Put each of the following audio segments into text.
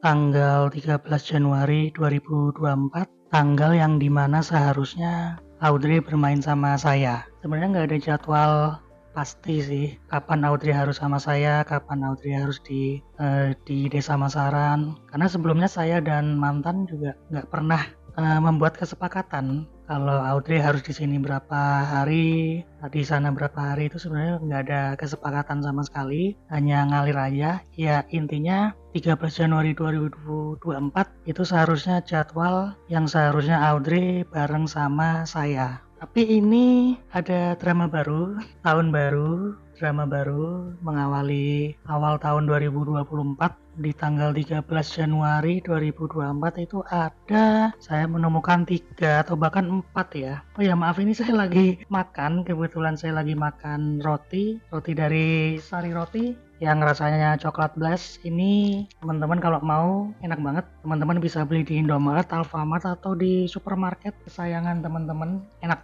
tanggal 13 Januari 2024, tanggal yang dimana seharusnya Audrey bermain sama saya. Sebenarnya nggak ada jadwal pasti sih, kapan Audrey harus sama saya, kapan Audrey harus di Desa Masaran. Karena sebelumnya saya dan mantan juga nggak pernah membuat kesepakatan kalau Audrey harus di sini berapa hari, di sana berapa hari. Itu sebenarnya nggak ada kesepakatan sama sekali, hanya ngalir aja. Ya intinya 13 Januari 2024 itu seharusnya jadwal yang seharusnya Audrey bareng sama saya. Tapi ini ada drama baru, drama baru mengawali awal tahun 2024. Di tanggal 13 Januari 2024 itu ada saya menemukan 3 atau bahkan 4 ya. Oh ya maaf, ini saya lagi makan, kebetulan saya lagi makan roti dari Sari Roti yang rasanya coklat blast. Ini teman-teman kalau mau enak banget, teman-teman bisa beli di Indomaret, Alfamart atau di supermarket kesayangan teman-teman, enak.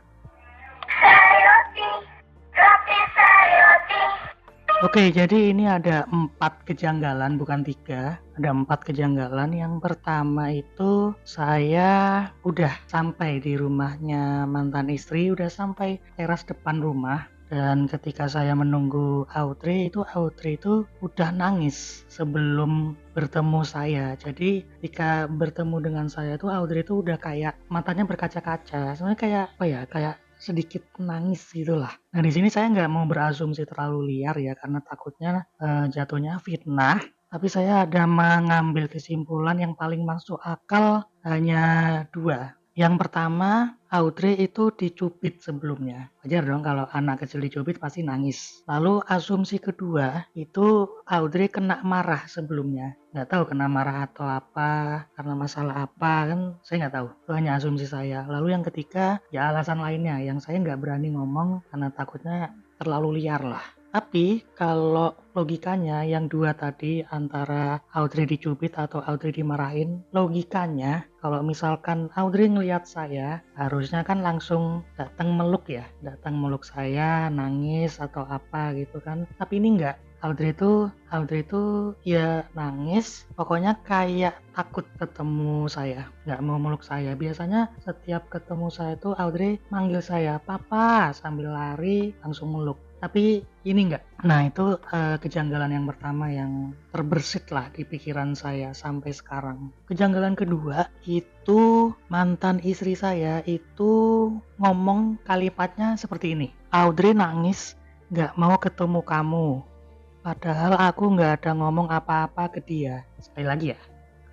Oke, jadi ini ada 4 kejanggalan, bukan 3. Ada 4 kejanggalan. Yang pertama itu saya udah sampai di rumahnya mantan istri, udah sampai teras depan rumah. Dan ketika saya menunggu Audrey itu udah nangis sebelum bertemu saya. Jadi ketika bertemu dengan saya tuh Audrey itu udah kayak matanya berkaca-kaca. Sebenarnya kayak apa ya? Kayak sedikit nangis gitulah. Nah di sini saya nggak mau berasumsi terlalu liar ya karena takutnya jatuhnya fitnah. Tapi saya ada mengambil kesimpulan yang paling masuk akal hanya 2. Yang pertama, Audrey itu dicubit sebelumnya. Wajar dong kalau anak kecil dicubit pasti nangis. Lalu asumsi kedua, itu Audrey kena marah sebelumnya. Nggak tahu kena marah atau apa, karena masalah apa, kan saya nggak tahu. Itu hanya asumsi saya. Lalu yang ketiga, ya alasan lainnya yang saya nggak berani ngomong karena takutnya terlalu liar lah. Tapi kalau logikanya yang 2 tadi antara Audrey dicubit atau Audrey dimarahin, logikanya kalau misalkan Audrey ngelihat saya harusnya kan langsung datang meluk ya, datang meluk saya, nangis atau apa gitu kan. Tapi ini enggak. Audrey itu ya nangis, pokoknya kayak takut ketemu saya, nggak mau meluk saya. Biasanya setiap ketemu saya tuh Audrey manggil saya papa sambil lari langsung meluk. Tapi ini enggak. Nah itu kejanggalan yang pertama yang terbersit lah di pikiran saya sampai sekarang. Kejanggalan kedua itu mantan istri saya itu ngomong kalimatnya seperti ini. Audrey nangis gak mau ketemu kamu. Padahal aku gak ada ngomong apa-apa ke dia. Sekali lagi ya.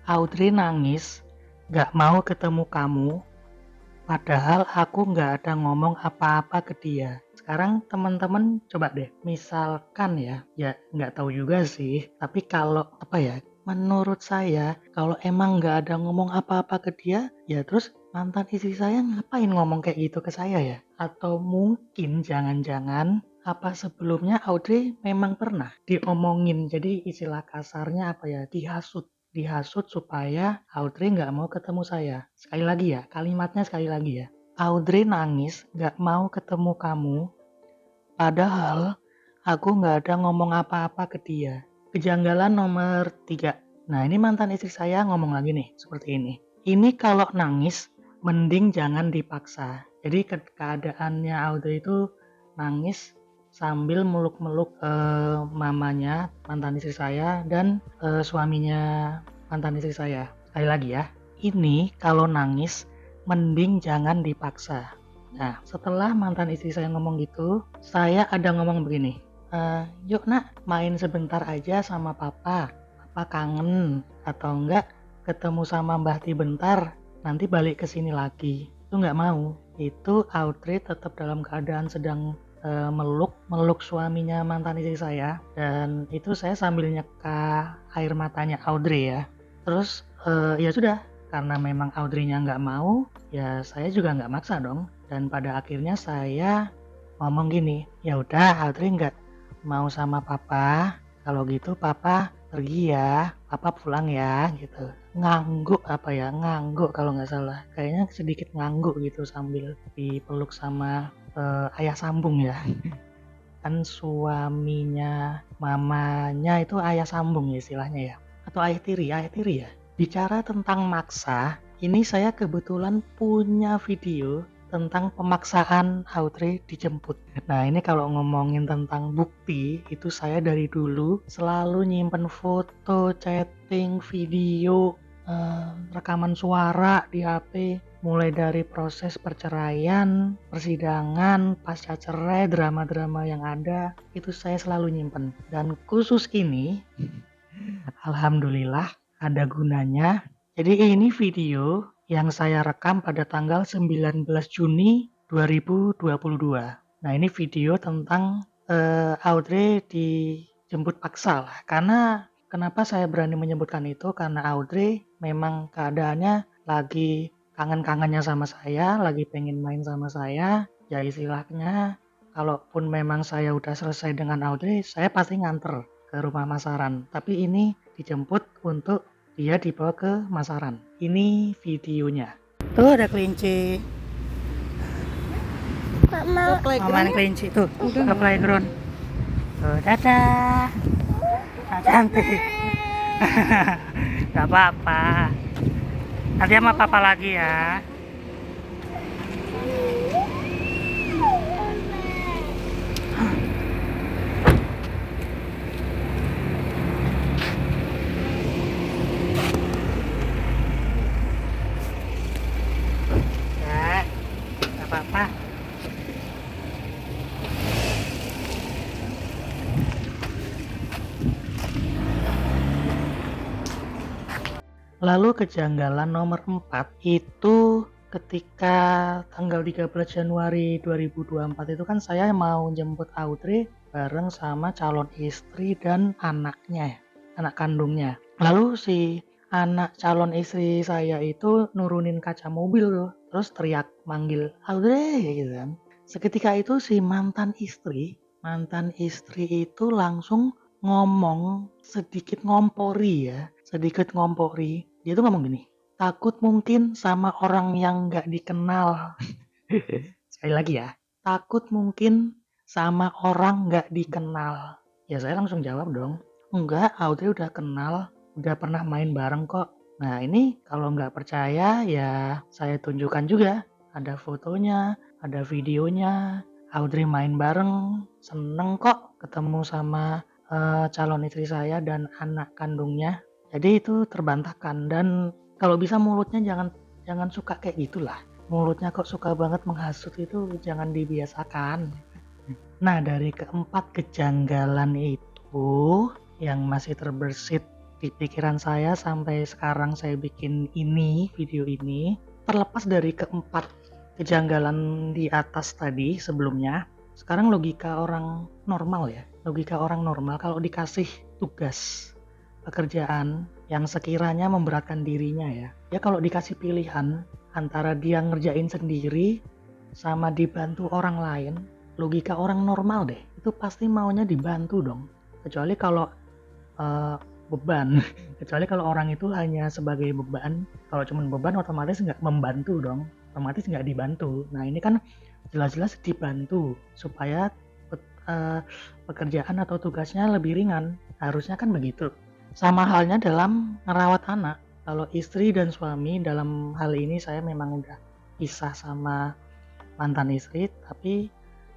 Audrey nangis gak mau ketemu kamu. Padahal aku nggak ada ngomong apa-apa ke dia. Sekarang teman-teman coba deh, misalkan ya nggak tahu juga sih. Tapi kalau apa ya, menurut saya kalau emang nggak ada ngomong apa-apa ke dia, ya terus mantan istri saya ngapain ngomong kayak gitu ke saya ya? Atau mungkin jangan-jangan apa sebelumnya Audrey memang pernah diomongin, jadi istilah kasarnya apa ya, dihasut supaya Audrey nggak mau ketemu saya. Sekali lagi ya, kalimatnya sekali lagi ya. Audrey nangis nggak mau ketemu kamu, padahal aku nggak ada ngomong apa-apa ke dia. Kejanggalan nomor 3. Nah ini mantan istri saya ngomong lagi nih, seperti ini. Ini kalau nangis, mending jangan dipaksa. Jadi keadaannya Audrey itu nangis sambil meluk-meluk mamanya mantan istri saya dan suaminya mantan istri saya. Sekali lagi ya, ini kalau nangis mending jangan dipaksa. Nah setelah mantan istri saya ngomong gitu, saya ada ngomong begini, yuk nak main sebentar aja sama papa kangen, atau enggak ketemu sama Mbah Ti bentar, nanti balik ke sini lagi. Itu nggak mau. Itu Audrey tetap dalam keadaan sedang meluk suaminya mantan istri saya, dan itu saya sambil nyeka air matanya Audrey ya. Terus ya sudah, karena memang Audrey-nya nggak mau, ya saya juga nggak maksa dong. Dan pada akhirnya saya ngomong gini, ya udah Audrey nggak mau sama papa, kalau gitu papa pergi ya, papa pulang ya gitu. Ngangguk kalau nggak salah, kayaknya sedikit ngangguk gitu sambil dipeluk sama ayah sambung ya. Kan suaminya mamanya itu ayah sambung ya istilahnya ya. atau ayah tiri ya. Bicara tentang maksa, ini saya kebetulan punya video tentang pemaksaan Audrey dijemput. Nah ini kalau ngomongin tentang bukti, itu saya dari dulu selalu nyimpen foto, chatting, video, rekaman suara di HP, mulai dari proses perceraian, persidangan, pasca cerai, drama-drama yang ada, itu saya selalu nyimpen. Dan khusus ini, alhamdulillah ada gunanya. Jadi ini video yang saya rekam pada tanggal 19 Juni 2022. Nah ini video tentang Audrey dijemput paksa lah. Karena kenapa saya berani menyebutkan itu? Karena Audrey memang keadaannya lagi kangen-kangennya sama saya, lagi pengen main sama saya. Ya istilahnya, kalaupun memang saya udah selesai dengan Audrey, saya pasti nganter ke rumah Masaran. Tapi ini dijemput untuk dia dibawa ke Masaran. Ini videonya. Tuh ada kelinci. Mau main kelinci tuh. Ke playground. Tuh, dadah. Nah, cantik. Gak apa-apa. Nanti sama papa lagi ya. Ya, gak apa-apa. Lalu kejanggalan nomor 4 itu ketika tanggal 13 Januari 2024 itu kan saya mau jemput Audrey bareng sama calon istri dan anaknya, anak kandungnya. Lalu si anak calon istri saya itu nurunin kaca mobil tuh, terus teriak manggil Audrey gitu kan. Seketika itu si mantan istri itu langsung ngomong sedikit ngompori. Dia tuh ngomong gini, takut mungkin sama orang yang gak dikenal. Sekali lagi ya, takut mungkin sama orang gak dikenal. Ya saya langsung jawab dong, enggak, Audrey udah kenal, udah pernah main bareng kok. Nah ini kalau nggak percaya ya saya tunjukkan juga, ada fotonya, ada videonya, Audrey main bareng, seneng kok ketemu sama calon istri saya dan anak kandungnya. Jadi itu terbantahkan, dan kalau bisa mulutnya jangan suka kayak gitulah. Mulutnya kok suka banget menghasut, itu jangan dibiasakan. Nah, dari keempat kejanggalan itu yang masih terbersit di pikiran saya sampai sekarang saya bikin video ini, terlepas dari keempat kejanggalan di atas tadi sebelumnya, sekarang logika orang normal ya. Logika orang normal kalau dikasih tugas pekerjaan yang sekiranya memberatkan dirinya ya. Ya kalau dikasih pilihan antara dia ngerjain sendiri sama dibantu orang lain, logika orang normal deh, itu pasti maunya dibantu dong. Kecuali kalau beban. Kecuali kalau orang itu hanya sebagai beban. Kalau cuma beban otomatis nggak membantu dong. Otomatis nggak dibantu. Nah ini kan jelas-jelas dibantu supaya pekerjaan atau tugasnya lebih ringan. Harusnya kan begitu. Sama halnya dalam merawat anak. Kalau istri dan suami, dalam hal ini saya memang udah pisah sama mantan istri, tapi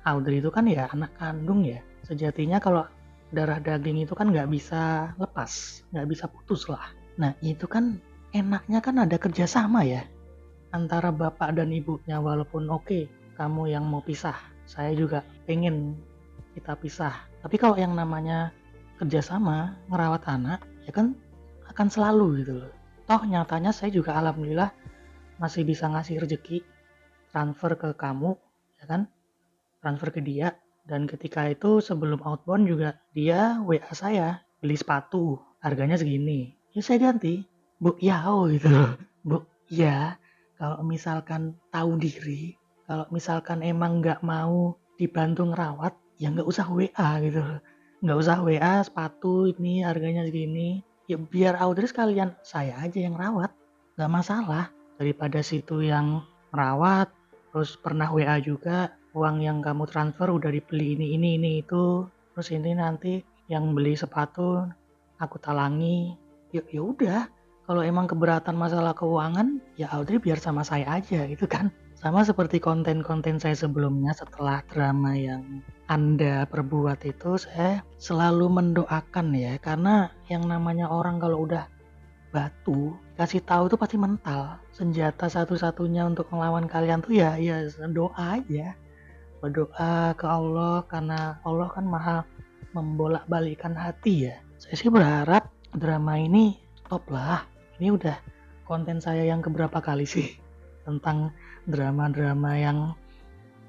Audrey itu kan ya anak kandung ya. Sejatinya kalau darah daging itu kan nggak bisa lepas, nggak bisa putus lah. Nah itu kan enaknya kan ada kerjasama ya antara bapak dan ibunya. Walaupun oke, kamu yang mau pisah, saya juga pengen kita pisah. Tapi kalau yang namanya kerjasama merawat anak, ya kan akan selalu gitu loh. Toh nyatanya saya juga alhamdulillah masih bisa ngasih rezeki, transfer ke kamu, ya kan? Transfer ke dia. Dan ketika itu sebelum outbound juga dia WA saya, beli sepatu, harganya segini. Ya saya ganti, Bu, ya gitu loh. Bu, ya kalau misalkan tahu diri, kalau misalkan emang nggak mau dibantu ngerawat, ya nggak usah WA gitu loh. Nggak usah WA sepatu ini harganya segini. Ya biar Audrey sekalian saya aja yang rawat, nggak masalah. Daripada situ yang merawat, terus pernah WA juga, uang yang kamu transfer udah dibeli ini itu, terus ini nanti yang beli sepatu aku talangi. ya udah, kalau emang keberatan masalah keuangan, ya Audrey biar sama saya aja gitu kan. Sama seperti konten-konten saya sebelumnya setelah drama yang Anda perbuat itu, saya selalu mendoakan ya, karena yang namanya orang kalau udah batu, kasih tahu tuh pasti mental. Senjata satu-satunya untuk melawan kalian tuh ya doa aja. Berdoa ke Allah karena Allah kan maha membolak-balikan hati ya. Saya sih berharap drama ini top lah. Ini udah konten saya yang keberapa kali sih tentang drama-drama yang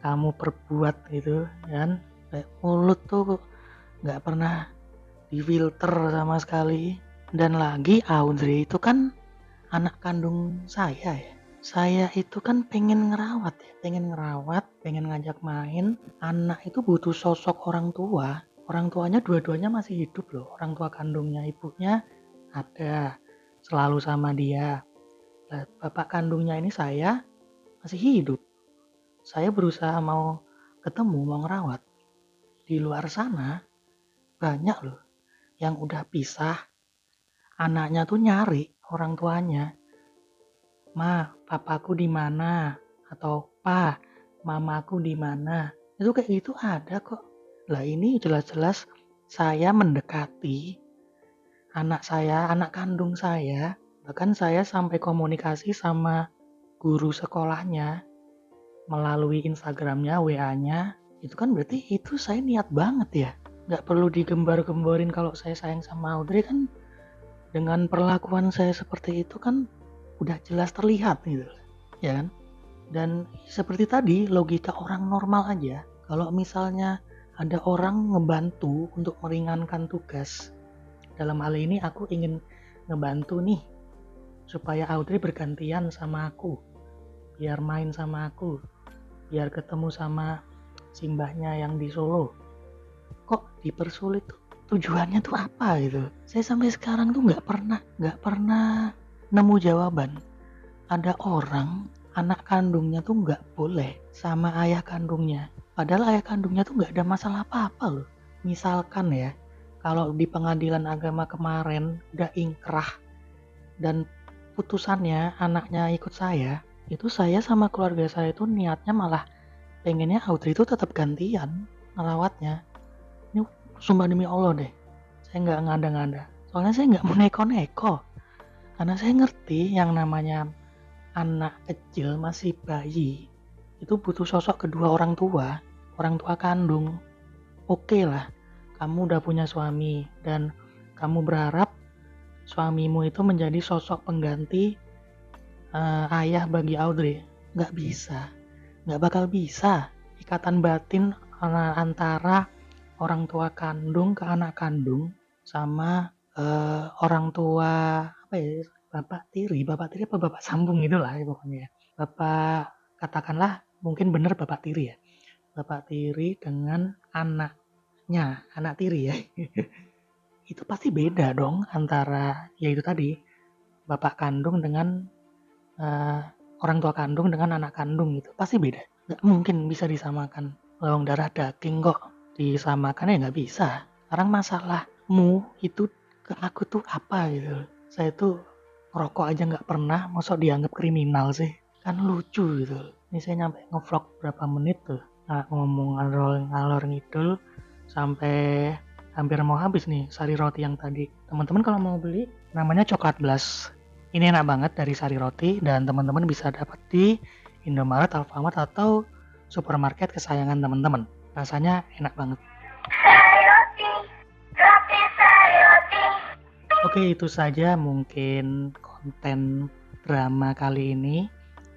kamu perbuat gitu kan. Kayak mulut tuh nggak pernah difilter sama sekali. Dan lagi Audrey itu kan anak kandung saya ya. Saya itu kan pengen ngerawat ya, pengen ngajak main. Anak itu butuh sosok orang tua. Orang tuanya dua-duanya masih hidup loh. Orang tua kandungnya, ibunya ada, selalu sama dia. Bapak kandungnya ini saya masih hidup. Saya berusaha mau ketemu, mau ngerawat. Di luar sana banyak loh yang udah pisah. Anaknya tuh nyari orang tuanya. Ma, papaku di mana? Atau pa, mamaku di mana? Itu kayak gitu ada kok. Lah ini jelas-jelas saya mendekati anak saya, anak kandung saya. Bahkan saya sampai komunikasi sama guru sekolahnya melalui Instagramnya, WA-nya. Itu kan berarti itu saya niat banget ya. Nggak perlu digembar-gemborin kalau saya sayang sama Audrey kan. Dengan perlakuan saya seperti itu kan udah jelas terlihat gitu, ya kan? Dan seperti tadi, logika orang normal aja, kalau misalnya ada orang ngebantu untuk meringankan tugas, dalam hal ini aku ingin ngebantu nih, supaya Audrey bergantian sama aku, biar main sama aku, biar ketemu sama simbahnya yang di Solo. Kok dipersulit tuh? Tujuannya tuh apa gitu? Saya sampai sekarang tuh nggak pernah nemu jawaban. Ada orang anak kandungnya tuh nggak boleh sama ayah kandungnya. Padahal ayah kandungnya tuh nggak ada masalah apa-apa loh. Misalkan ya, kalau di pengadilan agama kemarin udah ingkrah dan putusannya anaknya ikut saya, itu saya sama keluarga saya itu niatnya malah pengennya Audrey itu tetap gantian ngerawatnya. Ini sumpah demi Allah deh, saya nggak ngada-ngada. Soalnya saya nggak mau neko-neko. Karena saya ngerti yang namanya anak kecil masih bayi itu butuh sosok kedua orang tua kandung. Oke lah, kamu udah punya suami dan kamu berharap suamimu itu menjadi sosok pengganti ayah bagi Audrey. Nggak bisa, nggak bakal bisa. Ikatan batin antara orang tua kandung ke anak kandung sama orang tua apa ya, bapak tiri apa bapak sambung itulah ya pokoknya. Bapak katakanlah mungkin benar bapak tiri ya. Bapak tiri dengan anaknya, anak tiri ya. Itu pasti beda dong antara ya itu tadi bapak kandung dengan eh, orang tua kandung dengan anak kandung gitu. Pasti beda. Nggak mungkin bisa disamakan. Lawang darah daging kok disamakan ya nggak bisa. Sekarang masalahmu itu ke aku tuh apa gitu. Saya tuh ngerokok aja nggak pernah, masa dianggap kriminal sih? Kan lucu gitu. Ini saya nyampe ngevlog berapa menit tuh. Nah, ngomong ngalor ngidul sampai hampir mau habis nih sari roti yang tadi. Teman-teman kalau mau beli namanya Coklat Blast. Ini enak banget dari sari roti dan teman-teman bisa dapat di Indomaret, Alfamart atau supermarket kesayangan teman-teman. Rasanya enak banget. Sari roti, sari roti. Oke, itu saja mungkin konten drama kali ini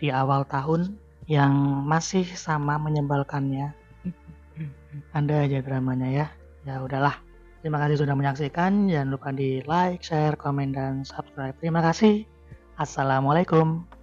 di awal tahun yang masih sama menyebalkannya. Anda aja dramanya ya. Ya udahlah. Terima kasih sudah menyaksikan. Jangan lupa di like, share, komen, dan subscribe. Terima kasih. Assalamualaikum.